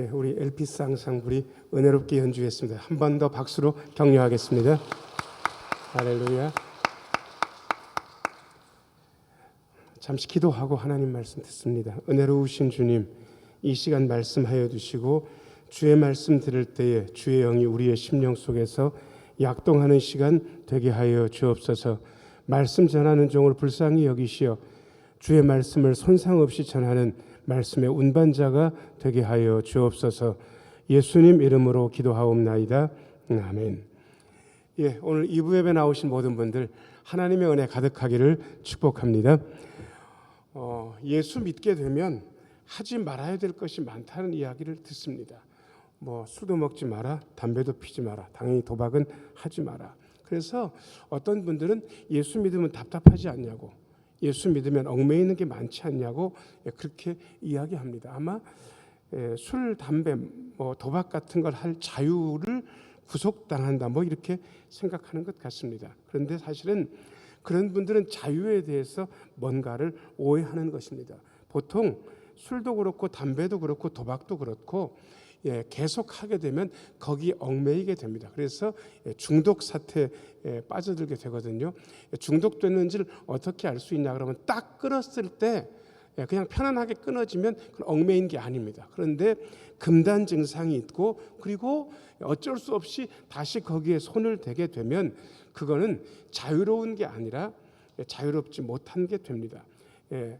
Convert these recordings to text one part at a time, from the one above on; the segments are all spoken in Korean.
우리 엘피스 앙상블이 은혜롭게 연주했습니다. 한 번 더 박수로 격려하겠습니다. 할렐루야. 잠시 기도하고 하나님 말씀 듣습니다. 은혜로우신 주님, 이 시간 말씀하여 주시고 주의 말씀 들을 때에 주의 영이 우리의 심령 속에서 약동하는 시간 되게 하여 주옵소서. 말씀 전하는 종을 불쌍히 여기시어 주의 말씀을 손상 없이 전하는 말씀의 운반자가 되게 하여 주옵소서. 예수님 이름으로 기도하옵나이다. 아멘. 오늘 2부 예배 나오신 모든 분들 하나님의 은혜 가득하기를 축복합니다. 예수 믿게 되면 하지 말아야 될 것이 많다는 이야기를 듣습니다. 술도 먹지 마라, 담배도 피지 마라, 당연히 도박은 하지 마라. 그래서 어떤 분들은 예수 믿으면 답답하지 않냐고, 예수 믿으면 얽매이는 게 많지 않냐고 그렇게 이야기합니다. 아마 술, 담배, 도박 같은 걸 할 자유를 구속당한다 이렇게 생각하는 것 같습니다. 그런데 사실은 그런 분들은 자유에 대해서 뭔가를 오해하는 것입니다. 보통 술도 그렇고 담배도 그렇고 도박도 그렇고 계속 하게 되면 거기에 얽매이게 됩니다. 그래서 중독 사태에 빠져들게 되거든요. 중독됐는지를 어떻게 알 수 있냐 그러면 딱 끊었을 때 그냥 편안하게 끊어지면 그건 얽매인 게 아닙니다. 그런데 금단 증상이 있고 그리고 어쩔 수 없이 다시 거기에 손을 대게 되면 그거는 자유로운 게 아니라 자유롭지 못한 게 됩니다.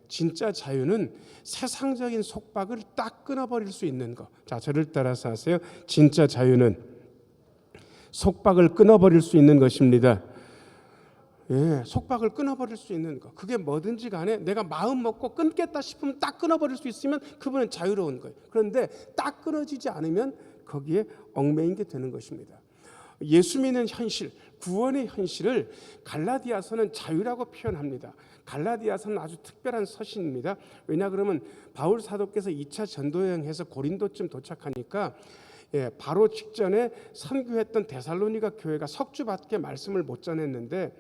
진짜 자유는 세상적인 속박을 딱 끊어버릴 수 있는 것. 자, 저를 따라서 하세요. 진짜 자유는 속박을 끊어버릴 수 있는 것입니다. 속박을 끊어버릴 수 있는 것. 그게 뭐든지 간에 내가 마음 먹고 끊겠다 싶으면 딱 끊어버릴 수 있으면 그분은 자유로운 거예요. 그런데 딱 끊어지지 않으면 거기에 얽매인 게 되는 것입니다. 예수 믿는 현실, 구원의 현실을 갈라디아서는 자유라고 표현합니다. 갈라디아서는 아주 특별한 서신입니다. 왜냐 그러면 바울 사도께서 2차 전도여행해서 고린도쯤 도착하니까 바로 직전에 선교했던 데살로니가 교회가 석주밖에 말씀을 못 전했는데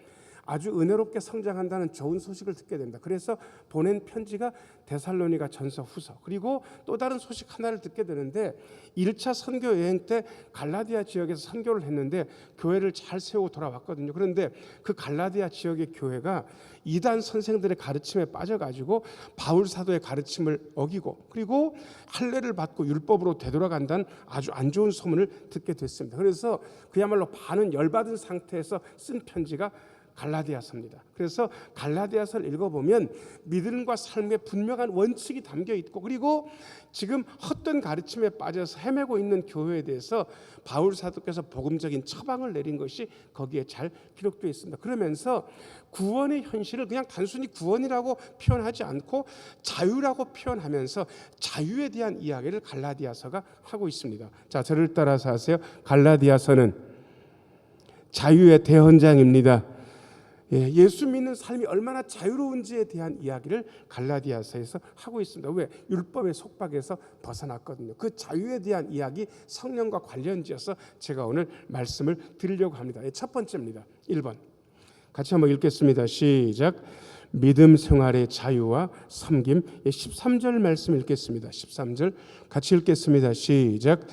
아주 은혜롭게 성장한다는 좋은 소식을 듣게 됩니다. 그래서 보낸 편지가 데살로니가 전서 후서, 그리고 또 다른 소식 하나를 듣게 되는데 1차 선교 여행 때 갈라디아 지역에서 선교를 했는데 교회를 잘 세우고 돌아왔거든요. 그런데 그 갈라디아 지역의 교회가 이단 선생들의 가르침에 빠져가지고 바울 사도의 가르침을 어기고 그리고 할례를 받고 율법으로 되돌아간다는 아주 안 좋은 소문을 듣게 됐습니다. 그래서 그야말로 반은 열받은 상태에서 쓴 편지가 갈라디아서입니다. 그래서 갈라디아서를 읽어보면 믿음과 삶의 분명한 원칙이 담겨 있고 그리고 지금 헛된 가르침에 빠져서 헤매고 있는 교회에 대해서 바울 사도께서 복음적인 처방을 내린 것이 거기에 잘 기록되어 있습니다. 그러면서 구원의 현실을 그냥 단순히 구원이라고 표현하지 않고 자유라고 표현하면서 자유에 대한 이야기를 갈라디아서가 하고 있습니다. 자, 저를 따라서 하세요. 갈라디아서는 자유의 대헌장입니다. 예수 믿는 삶이 얼마나 자유로운지에 대한 이야기를 갈라디아서에서 하고 있습니다. 왜? 율법의 속박에서 벗어났거든요. 그 자유에 대한 이야기 성령과 관련지어서 제가 오늘 말씀을 드리려고 합니다. 첫 번째입니다. 1번 같이 한번 읽겠습니다. 시작. 믿음 생활의 자유와 섬김. 13절 말씀 읽겠습니다. 13절 같이 읽겠습니다. 시작.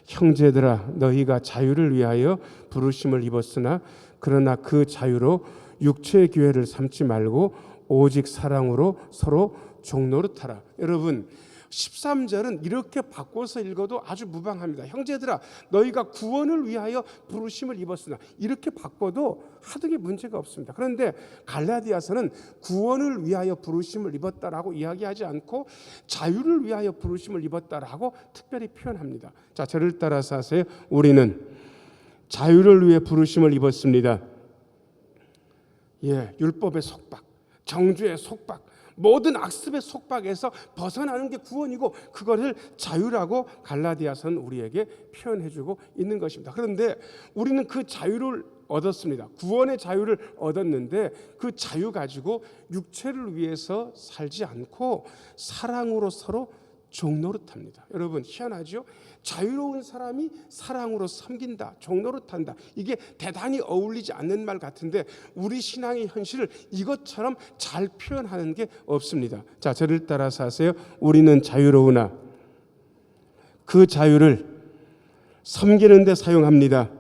형제들아 너희가 자유를 위하여 부르심을 입었으나 그러나 그 자유로 육체의 기회를 삼지 말고 오직 사랑으로 서로 종노릇하라. 여러분 13절은 이렇게 바꿔서 읽어도 아주 무방합니다. 형제들아 너희가 구원을 위하여 부르심을 입었으나 이렇게 바꿔도 하등의 문제가 없습니다. 그런데 갈라디아서는 구원을 위하여 부르심을 입었다라고 이야기하지 않고 자유를 위하여 부르심을 입었다라고 특별히 표현합니다. 자, 저를 따라서 하세요. 우리는 자유를 위해 부르심을 입었습니다. 율법의 속박, 정죄의 속박, 모든 악습의 속박에서 벗어나는 게 구원이고 그것을 자유라고 갈라디아서는 우리에게 표현해주고 있는 것입니다. 그런데 우리는 그 자유를 얻었습니다. 구원의 자유를 얻었는데 그 자유 가지고 육체를 위해서 살지 않고 사랑으로 서로 종노릇합니다. 여러분 희한하죠? 자유로운 사람이 사랑으로 섬긴다, 종노릇한다. 이게 대단히 어울리지 않는 말 같은데 우리 신앙의 현실을 이것처럼 잘 표현하는 게 없습니다. 자, 저를 따라서 하세요. 우리는 자유로우나 그 자유를 섬기는 데 사용합니다.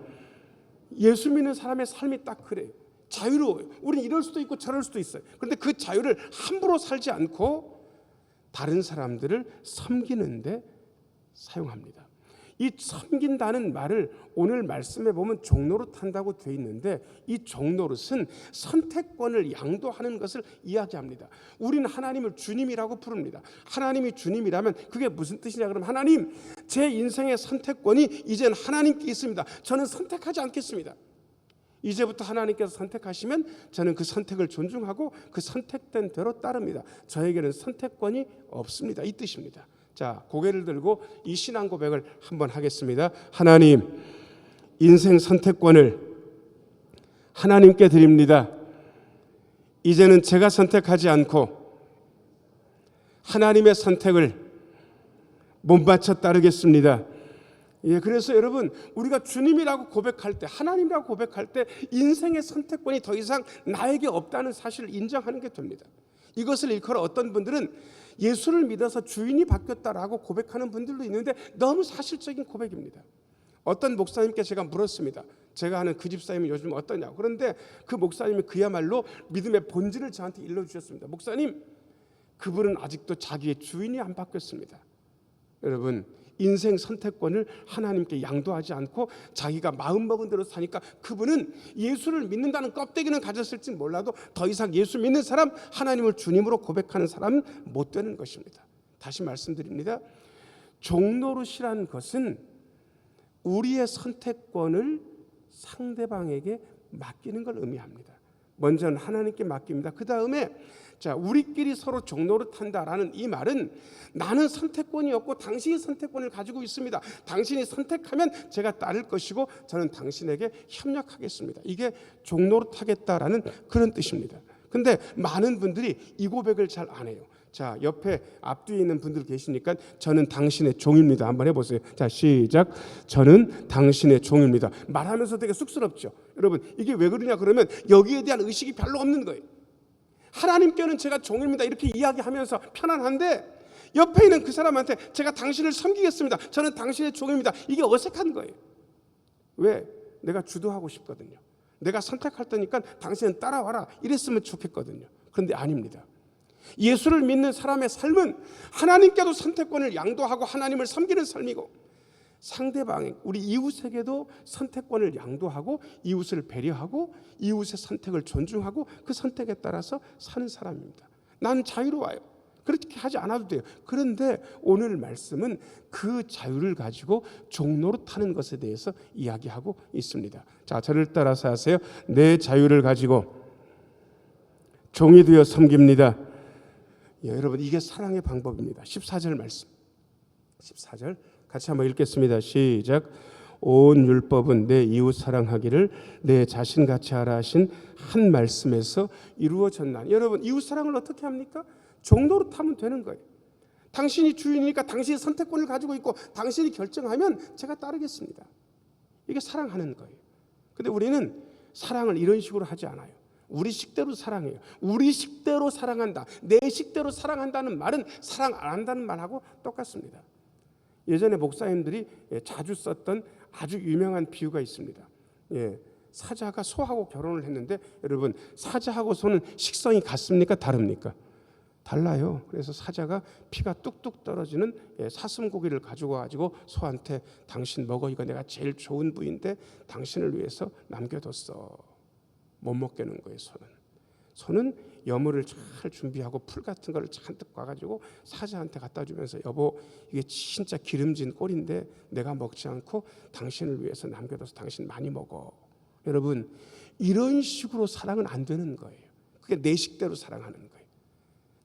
예수 믿는 사람의 삶이 딱 그래요. 자유로워요. 우리는 이럴 수도 있고 저럴 수도 있어요. 그런데 그 자유를 함부로 살지 않고 다른 사람들을 섬기는 데 사용합니다. 이 섬긴다는 말을 오늘 말씀에 보면 종노릇한다고 되어 있는데, 이 종노릇은 선택권을 양도하는 것을 이야기합니다. 우리는 하나님을 주님이라고 부릅니다. 하나님이 주님이라면 그게 무슨 뜻이냐 그러면, 하나님, 제 인생의 선택권이 이제는 하나님께 있습니다. 저는 선택하지 않겠습니다. 이제부터 하나님께서 선택하시면 저는 그 선택을 존중하고 그 선택된 대로 따릅니다. 저에게는 선택권이 없습니다. 이 뜻입니다. 자, 고개를 들고 이 신앙 고백을 한번 하겠습니다. 하나님, 인생 선택권을 하나님께 드립니다. 이제는 제가 선택하지 않고 하나님의 선택을 못맞춰 따르겠습니다. 예, 그래서 여러분, 우리가 주님이라고 고백할 때, 하나님이라고 고백할 때 인생의 선택권이 더 이상 나에게 없다는 사실을 인정하는 게 됩니다. 이것을 일컬어 어떤 분들은 예수를 믿어서 주인이 바뀌었다라고 고백하는 분들도 있는데, 너무 사실적인 고백입니다. 어떤 목사님께 제가 물었습니다. 제가 아는 그 집사님이 요즘 어떠냐고. 그런데 그 목사님이 그야말로 믿음의 본질을 저한테 일러주셨습니다. 목사님, 그분은 아직도 자기의 주인이 안 바뀌었습니다. 여러분, 인생 선택권을 하나님께 양도하지 않고 자기가 마음먹은 대로 사니까 그분은 예수를 믿는다는 껍데기는 가졌을지 몰라도 더 이상 예수 믿는 사람, 하나님을 주님으로 고백하는 사람은 못 되는 것입니다. 다시 말씀드립니다. 종노릇이라는 것은 우리의 선택권을 상대방에게 맡기는 걸 의미합니다. 먼저는 하나님께 맡깁니다. 그 다음에 자, 우리끼리 서로 종노릇한다라는 이 말은, 나는 선택권이 없고 당신이 선택권을 가지고 있습니다. 당신이 선택하면 제가 따를 것이고 저는 당신에게 협력하겠습니다. 이게 종노릇하겠다라는 그런 뜻입니다. 근데 많은 분들이 이 고백을 잘 안 해요. 자, 옆에 앞뒤에 있는 분들 계시니까 저는 당신의 종입니다. 한번 해보세요. 자, 시작. 저는 당신의 종입니다. 말하면서 되게 쑥스럽죠. 여러분, 이게 왜 그러냐 그러면 여기에 대한 의식이 별로 없는 거예요. 하나님께는 제가 종입니다 이렇게 이야기하면서 편안한데, 옆에 있는 그 사람한테 제가 당신을 섬기겠습니다, 저는 당신의 종입니다, 이게 어색한 거예요. 왜? 내가 주도하고 싶거든요. 내가 선택할 테니까 당신은 따라와라 이랬으면 좋겠거든요. 그런데 아닙니다. 예수를 믿는 사람의 삶은 하나님께도 선택권을 양도하고 하나님을 섬기는 삶이고, 상대방, 우리 이웃에게도 선택권을 양도하고 이웃을 배려하고 이웃의 선택을 존중하고 그 선택에 따라서 사는 사람입니다. 나는 자유로워요. 그렇게 하지 않아도 돼요. 그런데 오늘 말씀은 그 자유를 가지고 종노릇하는 것에 대해서 이야기하고 있습니다. 자, 저를 따라서 하세요. 내 자유를 가지고 종이 되어 섬깁니다. 예, 여러분, 이게 사랑의 방법입니다. 14절 말씀. 14절 같이 한번 읽겠습니다. 시작. 온 율법은 내 이웃 사랑하기를 내 자신같이 하라 하신 한 말씀에서 이루어졌나니. 여러분, 이웃 사랑을 어떻게 합니까? 종노릇하면 되는 거예요. 당신이 주인이니까 당신이 선택권을 가지고 있고 당신이 결정하면 제가 따르겠습니다. 이게 사랑하는 거예요. 근데 우리는 사랑을 이런 식으로 하지 않아요. 우리 식대로 사랑해요. 우리 식대로 사랑한다, 내 식대로 사랑한다는 말은 사랑 안 한다는 말하고 똑같습니다. 예전에 목사님들이 자주 썼던 아주 유명한 비유가 있습니다. 예, 사자가 소하고 결혼을 했는데, 여러분, 사자하고 소는 식성이 같습니까? 다릅니까? 달라요. 그래서 사자가 피가 뚝뚝 떨어지는 사슴고기를 가지고 가지고 소한테, 당신 먹어, 이거 내가 제일 좋은 부위인데 당신을 위해서 남겨뒀어. 못 먹겠는 거예요. 소는 여물을 잘 준비하고 풀 같은 걸 잔뜩 꽈가지고 사자한테 갖다 주면서, 여보, 이게 진짜 기름진 꼴인데 내가 먹지 않고 당신을 위해서 남겨둬서 당신 많이 먹어. 여러분, 이런 식으로 사랑은 안 되는 거예요. 그게 내 식대로 사랑하는 거예요.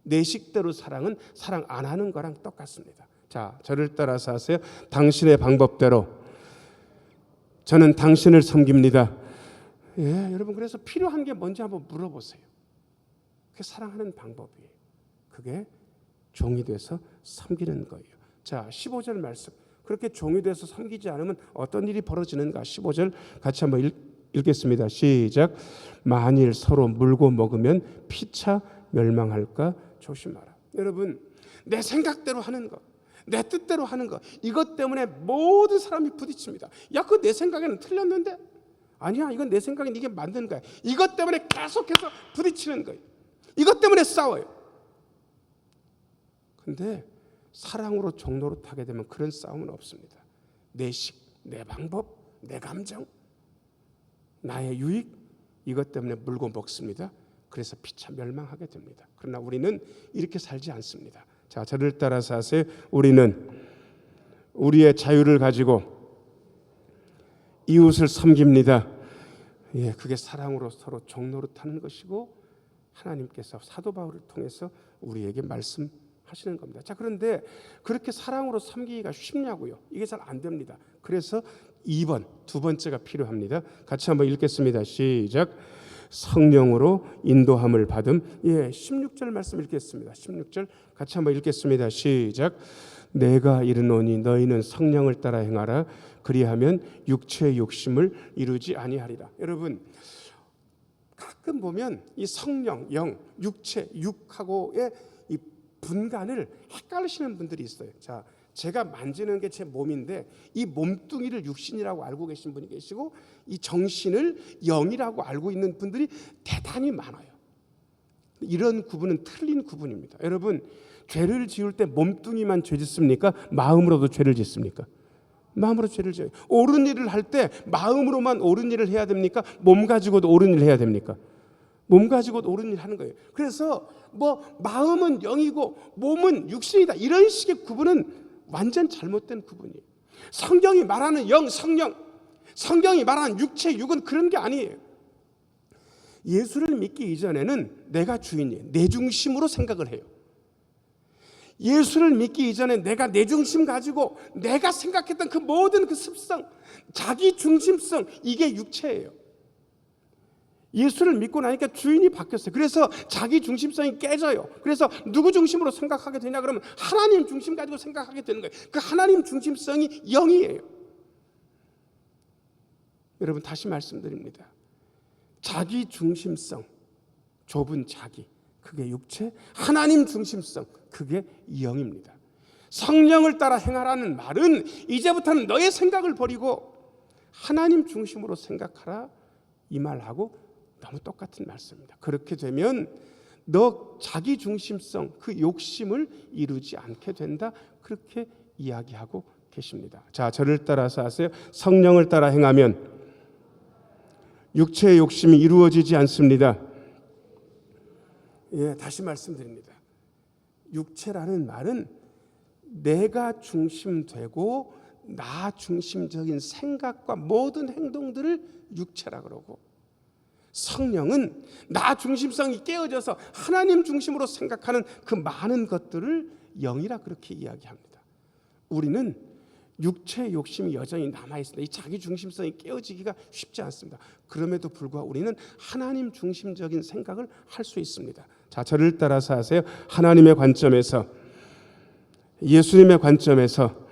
내 식대로 사랑은 사랑 안 하는 거랑 똑같습니다. 자, 저를 따라서 하세요. 당신의 방법대로 저는 당신을 섬깁니다. 예, 여러분, 그래서 필요한 게 뭔지 한번 물어보세요. 그게 사랑하는 방법이에요. 그게 종이 돼서 섬기는 거예요. 자, 15절 말씀. 그렇게 종이 돼서 섬기지 않으면 어떤 일이 벌어지는가? 15절 같이 한번 읽겠습니다. 시작. 만일 서로 물고 먹으면 피차 멸망할까 조심하라. 여러분, 내 생각대로 하는 것, 내 뜻대로 하는 것, 이것 때문에 모든 사람이 부딪힙니다. 야, 그거 내 생각에는 틀렸는데? 아니야, 이건 내 생각엔 이게 맞는 거야. 이것 때문에 계속해서 부딪히는 거예요. 이것 때문에 싸워요. 근데 사랑으로 종로로 타게 되면 그런 싸움은 없습니다. 내 식, 내 방법, 내 감정, 나의 유익, 이것 때문에 물고 먹습니다. 그래서 피차 멸망하게 됩니다. 그러나 우리는 이렇게 살지 않습니다. 자, 저를 따라서 하세요. 우리는 우리의 자유를 가지고 이웃을 섬깁니다. 예, 그게 사랑으로 서로 종로로 타는 것이고 하나님께서 사도 바울을 통해서 우리에게 말씀하시는 겁니다. 자, 그런데 그렇게 사랑으로 섬기기가 쉽냐고요? 이게 잘 안 됩니다. 그래서 2번, 두 번째가 필요합니다. 같이 한번 읽겠습니다. 시작. 성령으로 인도함을 받음. 예, 16절 말씀 읽겠습니다. 16절 같이 한번 읽겠습니다. 시작. 내가 이르노니 너희는 성령을 따라 행하라. 그리하면 육체의 욕심을 이루지 아니하리라. 여러분, 가끔 보면 이 성령, 영, 육체, 육하고의 이 분간을 헷갈리시는 분들이 있어요. 자, 제가 만지는 게 제 몸인데 이 몸뚱이를 육신이라고 알고 계신 분이 계시고 이 정신을 영이라고 알고 있는 분들이 대단히 많아요. 이런 구분은 틀린 구분입니다. 여러분, 죄를 지을 때 몸뚱이만 죄 짓습니까? 마음으로도 죄를 짓습니까? 마음으로 죄를 지어요. 옳은 일을 할 때 마음으로만 옳은 일을 해야 됩니까? 몸 가지고도 옳은 일을 해야 됩니까? 몸 가지고도 옳은 일을 하는 거예요. 그래서 뭐 마음은 영이고 몸은 육신이다, 이런 식의 구분은 완전 잘못된 구분이에요. 성경이 말하는 영, 성령, 성경이 말하는 육체, 육은 그런 게 아니에요. 예수를 믿기 이전에는 내가 주인이에요. 내 중심으로 생각을 해요. 예수를 믿기 이전에 내가 내 중심 가지고 내가 생각했던 그 모든 그 습성, 자기 중심성, 이게 육체예요. 예수를 믿고 나니까 주인이 바뀌었어요. 그래서 자기 중심성이 깨져요. 그래서 누구 중심으로 생각하게 되냐 그러면 하나님 중심 가지고 생각하게 되는 거예요. 그 하나님 중심성이 영이에요. 여러분, 다시 말씀드립니다. 자기 중심성, 좁은 자기, 그게 육체, 하나님 중심성, 그게 영입니다. 성령을 따라 행하라는 말은 이제부터는 너의 생각을 버리고 하나님 중심으로 생각하라, 이 말하고 너무 똑같은 말씀입니다. 그렇게 되면 너 자기 중심성, 그 욕심을 이루지 않게 된다, 그렇게 이야기하고 계십니다. 자, 저를 따라서 하세요. 성령을 따라 행하면 육체의 욕심이 이루어지지 않습니다. 예, 다시 말씀드립니다. 육체라는 말은 내가 중심되고 나 중심적인 생각과 모든 행동들을 육체라 그러고, 성령은 나 중심성이 깨어져서 하나님 중심으로 생각하는 그 많은 것들을 영이라 그렇게 이야기합니다. 우리는 육체의 욕심이 여전히 남아있습니다. 이 자기 중심성이 깨어지기가 쉽지 않습니다. 그럼에도 불구하고 우리는 하나님 중심적인 생각을 할 수 있습니다. 자, 저를 따라서 하세요. 하나님의 관점에서, 예수님의 관점에서,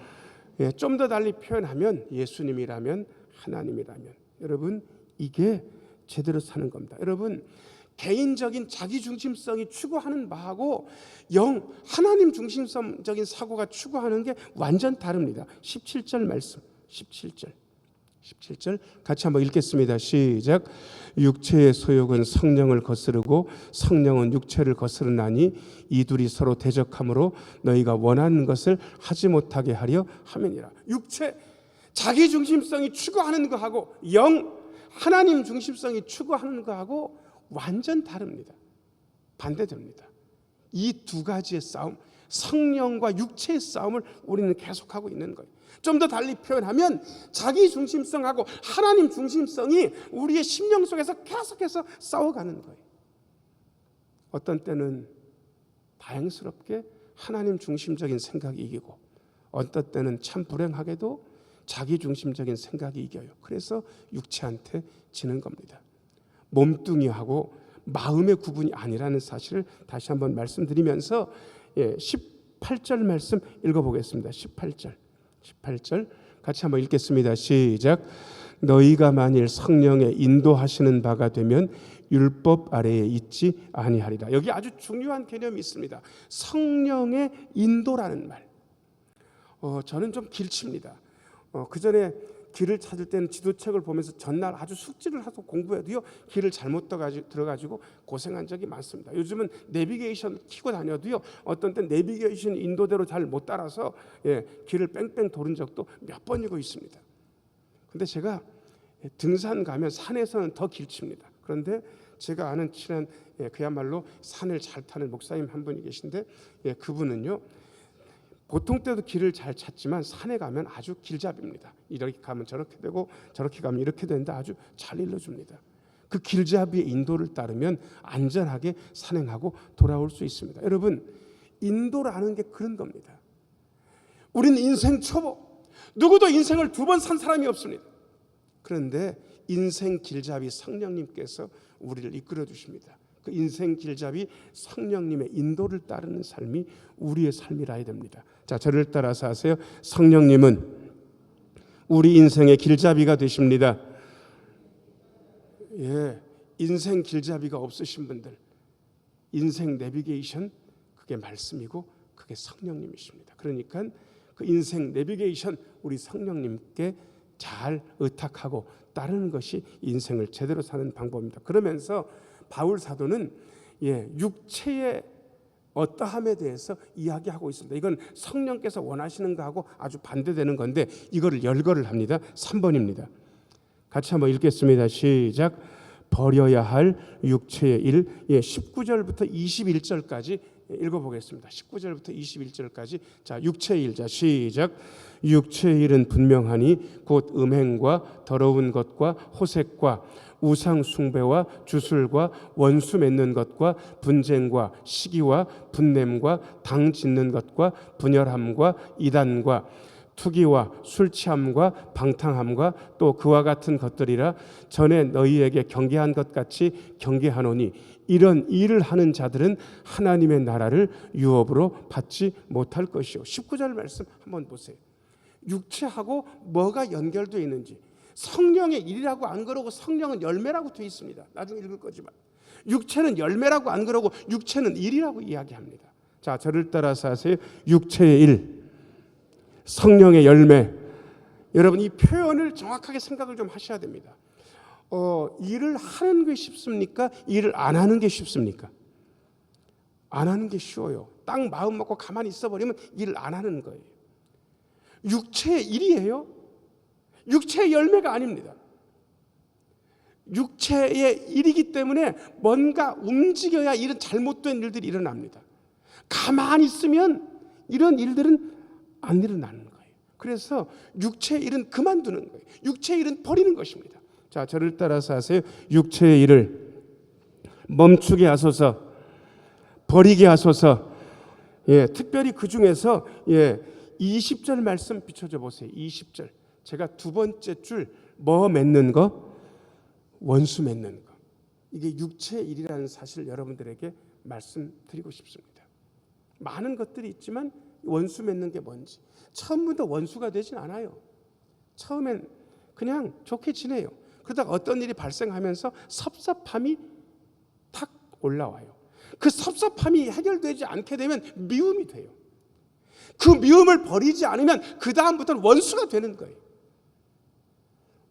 좀 더 달리 표현하면 예수님이라면, 하나님이라면, 여러분, 이게 제대로 사는 겁니다. 여러분, 개인적인 자기 중심성이 추구하는 바하고 영, 하나님 중심적인 사고가 추구하는 게 완전 다릅니다. 17절 말씀, 17절 같이 한번 읽겠습니다. 시작. 육체의 소욕은 성령을 거스르고 성령은 육체를 거스르나니 이 둘이 서로 대적함으로 너희가 원하는 것을 하지 못하게 하려 함이니라. 육체, 자기 중심성이 추구하는 거하고 영, 하나님 중심성이 추구하는 거하고 완전 다릅니다. 반대됩니다. 이 두 가지의 싸움, 성령과 육체의 싸움을 우리는 계속하고 있는 거예요. 좀 더 달리 표현하면 자기 중심성하고 하나님 중심성이 우리의 심령 속에서 계속해서 싸워가는 거예요. 어떤 때는 다행스럽게 하나님 중심적인 생각이 이기고, 어떤 때는 참 불행하게도 자기 중심적인 생각이 이겨요. 그래서 육체한테 지는 겁니다. 몸뚱이하고 마음의 구분이 아니라는 사실을 다시 한번 말씀드리면서 18절 말씀 읽어보겠습니다. 18절 같이 한번 읽겠습니다. 시작. 너희가 만일 성령의 인도하시는 바가 되면 율법 아래에 있지 아니하리라. 여기 아주 중요한 개념이 있습니다. 성령의 인도라는 말. 저는 좀 길칩니다. 그 전에 길을 찾을 때는 지도책을 보면서 전날 아주 숙지를 하고 공부해도요 길을 잘못 들어가지고 고생한 적이 많습니다. 요즘은 내비게이션 켜고 다녀도요 어떤 때 내비게이션 인도대로 잘 못 따라서 길을 뺑뺑 도는 적도 몇 번이고 있습니다. 근데 제가 등산 가면 산에서는 더 길칩니다. 그런데 제가 아는 친한 그야말로 산을 잘 타는 목사님 한 분이 계신데 그분은요 보통 때도 길을 잘 찾지만 산에 가면 아주 길잡이입니다. 이렇게 가면 저렇게 되고 저렇게 가면 이렇게 되는데 아주 잘 일러줍니다. 그 길잡이의 인도를 따르면 안전하게 산행하고 돌아올 수 있습니다. 여러분 인도라는 게 그런 겁니다. 우리는 인생 초보, 누구도 인생을 2번 산 사람이 없습니다. 그런데 인생 길잡이 성령님께서 우리를 이끌어 주십니다. 그 인생 길잡이 성령님의 인도를 따르는 삶이 우리의 삶이라야 됩니다. 자, 저를 따라서 하세요. 성령님은 우리 인생의 길잡이가 되십니다. 인생 길잡이가 없으신 분들, 인생 내비게이션 그게 말씀이고 그게 성령님이십니다. 그러니까 그 인생 내비게이션 우리 성령님께 잘 의탁하고 따르는 것이 인생을 제대로 사는 방법입니다. 그러면서 바울 사도는 육체의 어떠함에 대해서 이야기하고 있습니다. 이건 성령께서 원하시는 거하고 아주 반대되는 건데 이거를 열거를 합니다. 3번입니다. 같이 한번 읽겠습니다. 시작. 버려야 할 육체의 일. 19절부터 21절까지 읽어보겠습니다. 19절부터 21절까지. 자, 육체의 일. 자, 시작. 육체의 일은 분명하니 곧 음행과 더러운 것과 호색과 우상 숭배와 주술과 원수 맺는 것과 분쟁과 시기와 분냄과 당 짓는 것과 분열함과 이단과 투기와 술 취함과 방탕함과 또 그와 같은 것들이라 전에 너희에게 경계한 것 같이 경계하노니 이런 일을 하는 자들은 하나님의 나라를 유업으로 받지 못할 것이요. 19절 말씀 한번 보세요. 육체하고 뭐가 연결되어 있는지. 성령의 일이라고 안 그러고 성령은 열매라고 되어 있습니다. 나중에 읽을 거지만 육체는 열매라고 안 그러고 육체는 일이라고 이야기합니다. 자, 저를 따라서 하세요. 육체의 일, 성령의 열매. 여러분 이 표현을 정확하게 생각을 좀 하셔야 됩니다. 일을 하는 게 쉽습니까? 일을 안 하는 게 쉽습니까? 안 하는 게 쉬워요. 딱 마음 먹고 가만히 있어버리면 일을 안 하는 거예요. 육체의 일이에요. 육체의 열매가 아닙니다. 육체의 일이기 때문에 뭔가 움직여야 이런 잘못된 일들이 일어납니다. 가만히 있으면 이런 일들은 안 일어나는 거예요. 그래서 육체의 일은 그만두는 거예요. 육체의 일은 버리는 것입니다. 자, 저를 따라서 하세요. 육체의 일을 멈추게 하소서, 버리게 하소서. 특별히 그 중에서 20절 말씀 비춰줘 보세요. 20절. 제가 두 번째 줄 뭐 맺는 거? 원수 맺는 거. 이게 육체의 일이라는 사실을 여러분들에게 말씀드리고 싶습니다. 많은 것들이 있지만 원수 맺는 게 뭔지. 처음부터 원수가 되진 않아요. 처음엔 그냥 좋게 지내요. 그러다가 어떤 일이 발생하면서 섭섭함이 탁 올라와요. 그 섭섭함이 해결되지 않게 되면 미움이 돼요. 그 미움을 버리지 않으면 그 다음부터는 원수가 되는 거예요.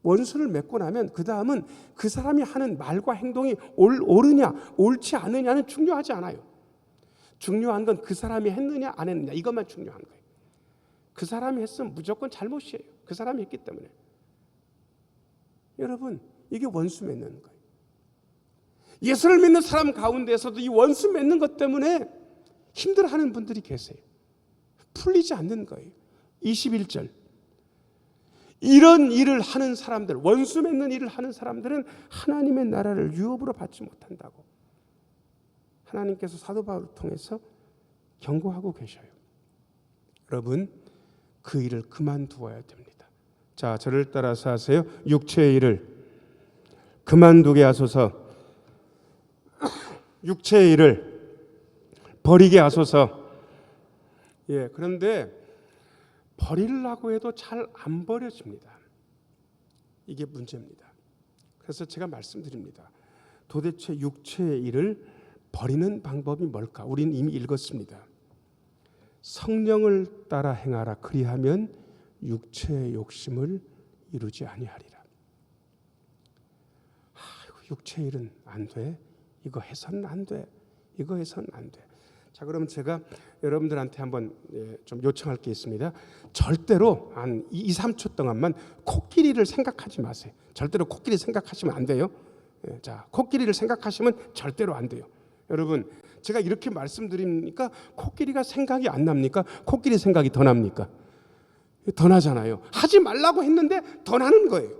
원수를 맺고 나면 그 다음은 그 사람이 하는 말과 행동이 옳으냐 옳지 않느냐는 중요하지 않아요. 중요한 건 그 사람이 했느냐 안 했느냐 이것만 중요한 거예요. 그 사람이 했으면 무조건 잘못이에요. 그 사람이 했기 때문에. 여러분 이게 원수 맺는 거예요. 예수를 믿는 사람 가운데서도 이 원수 맺는 것 때문에 힘들어하는 분들이 계세요. 풀리지 않는 거예요. 21절. 이런 일을 하는 사람들, 원수 맺는 일을 하는 사람들은 하나님의 나라를 유업으로 받지 못한다고 하나님께서 사도 바울을 통해서 경고하고 계셔요. 여러분 그 일을 그만두어야 됩니다. 자, 저를 따라서 하세요. 육체의 일을 그만두게 하소서. 육체의 일을 버리게 하소서. 그런데 버리려고 해도 잘 안 버려집니다. 이게 문제입니다. 그래서 제가 말씀드립니다. 도대체 육체의 일을 버리는 방법이 뭘까? 우리는 이미 읽었습니다. 성령을 따라 행하라. 그리하면 육체의 욕심을 이루지 아니하리라. 육체의 일은 안 돼. 이거 해서는 안 돼. 이거 해서는 안 돼. 자, 그러면 제가 여러분들한테 한번 좀 요청할 게 있습니다. 절대로 한 2, 3초 동안만 코끼리를 생각하지 마세요. 절대로 코끼리 생각하시면 안 돼요. 자, 코끼리를 생각하시면 절대로 안 돼요. 여러분, 제가 이렇게 말씀드리니까 코끼리가 생각이 안 납니까? 코끼리 생각이 더 납니까? 더 나잖아요. 하지 말라고 했는데 더 나는 거예요.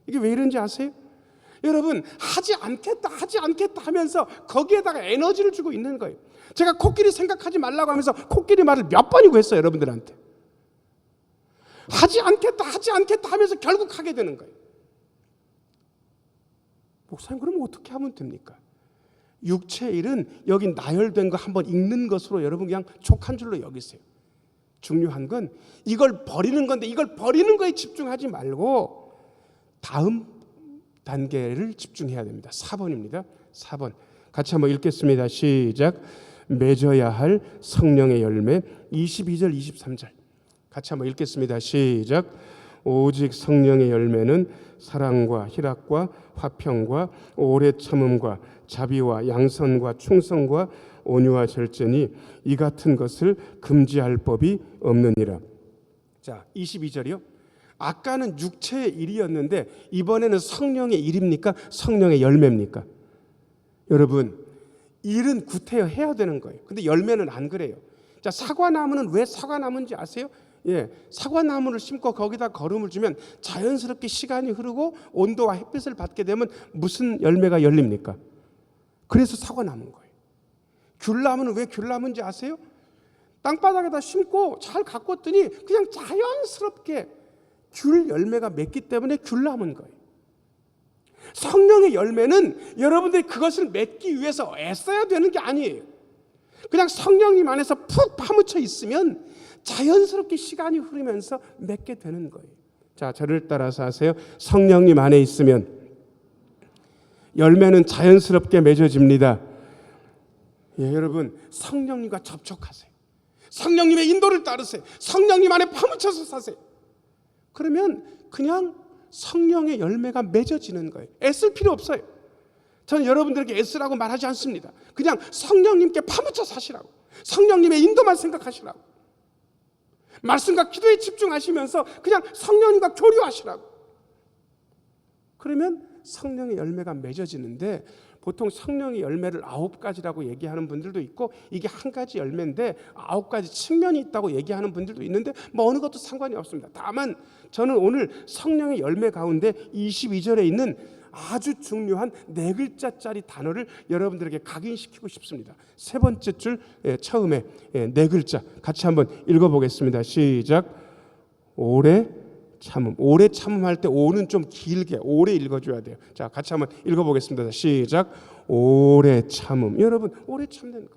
이게 왜 이런지 아세요? 여러분, 하지 않겠다 하면서 거기에다가 에너지를 주고 있는 거예요. 제가 코끼리 생각하지 말라고 하면서 코끼리 말을 몇 번이고 했어요, 여러분들한테. 하지 않겠다 하면서 결국 하게 되는 거예요. 목사님, 그럼 어떻게 하면 됩니까? 육체의 일은 여기 나열된 거 한번 읽는 것으로 여러분 그냥 족한 줄로 여기세요. 중요한 건 이걸 버리는 건데, 이걸 버리는 거에 집중하지 말고 다음 단계를 집중해야 됩니다. 4번입니다. 4번 같이 한번 읽겠습니다. 시작. 맺어야 할 성령의 열매. 22절 23절 같이 한번 읽겠습니다. 시작. 오직 성령의 열매는 사랑과 희락과 화평과 오래 참음과 자비와 양선과 충성과 온유와 절제니 이 같은 것을 금지할 법이 없느니라. 자, 22절이요. 아까는 육체의 일이었는데 이번에는 성령의 일입니까? 성령의 열매입니까? 여러분, 일은 구태여 해야 되는 거예요. 근데 열매는 안 그래요. 자, 사과나무는 왜 사과나무인지 아세요? 사과나무를 심고 거기다 거름을 주면 자연스럽게 시간이 흐르고 온도와 햇빛을 받게 되면 무슨 열매가 열립니까? 그래서 사과나무인 거예요. 귤나무는 왜 귤나무인지 아세요? 땅바닥에다 심고 잘 가꿨더니 그냥 자연스럽게 귤 열매가 맺기 때문에 귤나무인 거예요. 성령의 열매는 여러분들이 그것을 맺기 위해서 애써야 되는 게 아니에요. 그냥 성령님 안에서 푹 파묻혀 있으면 자연스럽게 시간이 흐르면서 맺게 되는 거예요. 자, 저를 따라서 하세요. 성령님 안에 있으면 열매는 자연스럽게 맺어집니다. 여러분, 성령님과 접촉하세요. 성령님의 인도를 따르세요. 성령님 안에 파묻혀서 사세요. 그러면 그냥 성령의 열매가 맺어지는 거예요. 애쓸 필요 없어요. 저는 여러분들에게 애쓰라고 말하지 않습니다. 그냥 성령님께 파묻혀 사시라고. 성령님의 인도만 생각하시라고. 말씀과 기도에 집중하시면서 그냥 성령님과 교류하시라고. 그러면 성령의 열매가 맺어지는데, 보통 성령의 열매를 9가지라고 얘기하는 분들도 있고 이게 한 가지 열매인데 9가지 측면이 있다고 얘기하는 분들도 있는데 뭐 어느 것도 상관이 없습니다. 다만 저는 오늘 성령의 열매 가운데 22절에 있는 아주 중요한 4글자짜리 단어를 여러분들에게 각인시키고 싶습니다. 세 번째 줄 처음에 4글자 같이 한번 읽어보겠습니다. 시작. 오래 참음. 오래 참음할 때 오는 좀 길게 오래 읽어줘야 돼요. 자, 같이 한번 읽어보겠습니다. 시작. 오래 참음. 여러분, 오래 참는 거.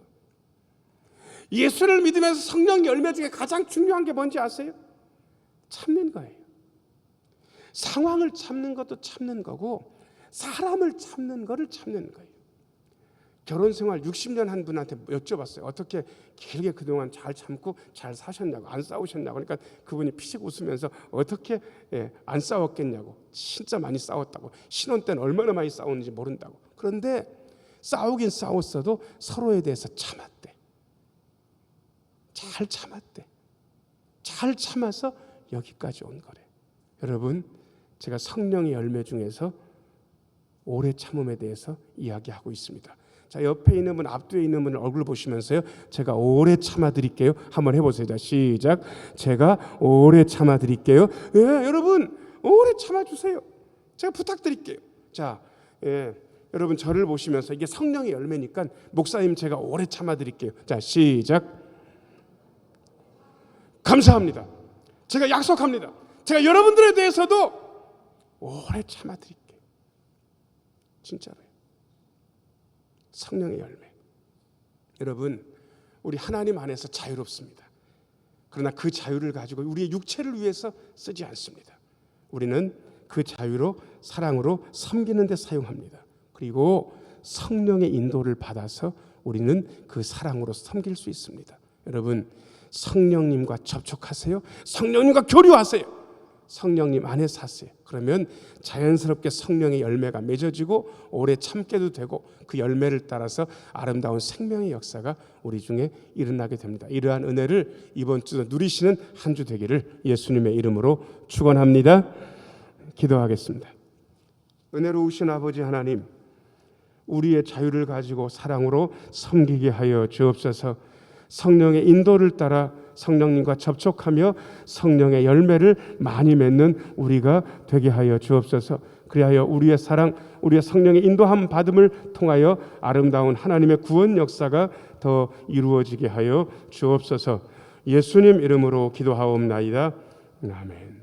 예수를 믿으면서 성령 열매 중에 가장 중요한 게 뭔지 아세요? 참는 거예요. 상황을 참는 것도 참는 거고 사람을 참는 거를 참는 거예요. 결혼생활 60년 한 분한테 여쭤봤어요. 어떻게 길게 그동안 잘 참고 잘 사셨냐고, 안 싸우셨냐고. 그러니까 그분이 피식 웃으면서 어떻게 안 싸웠겠냐고. 진짜 많이 싸웠다고. 신혼 때는 얼마나 많이 싸웠는지 모른다고. 그런데 싸우긴 싸웠어도 서로에 대해서 참았대. 잘 참았대. 잘 참아서 여기까지 온 거래. 여러분, 제가 성령의 열매 중에서 오래 참음에 대해서 이야기하고 있습니다. 자, 옆에 있는 분, 앞뒤에 있는 분을 얼굴 보시면서요. 제가 오래 참아 드릴게요. 한번 해보세요. 자, 시작. 제가 오래 참아 드릴게요. 여러분, 오래 참아 주세요. 제가 부탁드릴게요. 자, 여러분 저를 보시면서 이게 성령의 열매니까 목사님 제가 오래 참아 드릴게요. 자, 시작. 감사합니다. 제가 약속합니다. 제가 여러분들에 대해서도 오래 참아 드릴게요. 진짜로요. 성령의 열매. 여러분, 우리 하나님 안에서 자유롭습니다. 그러나 그 자유를 가지고 우리의 육체를 위해서 쓰지 않습니다. 우리는 그 자유로 사랑으로 섬기는 데 사용합니다. 그리고 성령의 인도를 받아서 우리는 그 사랑으로 섬길 수 있습니다. 여러분, 성령님과 접촉하세요. 성령님과 교류하세요. 성령님 안에 사세요. 그러면 자연스럽게 성령의 열매가 맺어지고 오래 참게도 되고 그 열매를 따라서 아름다운 생명의 역사가 우리 중에 일어나게 됩니다. 이러한 은혜를 이번 주도 누리시는 한 주 되기를 예수님의 이름으로 축원합니다. 기도하겠습니다. 은혜로우신 아버지 하나님, 우리의 자유를 가지고 사랑으로 섬기게 하여 주옵소서. 성령의 인도를 따라 성령님과 접촉하며 성령의 열매를 많이 맺는 우리가 되게 하여 주옵소서. 그리하여 우리의 사랑, 우리의 성령의 인도함 받음을 통하여 아름다운 하나님의 구원 역사가 더 이루어지게 하여 주옵소서. 예수님 이름으로 기도하옵나이다. 아멘.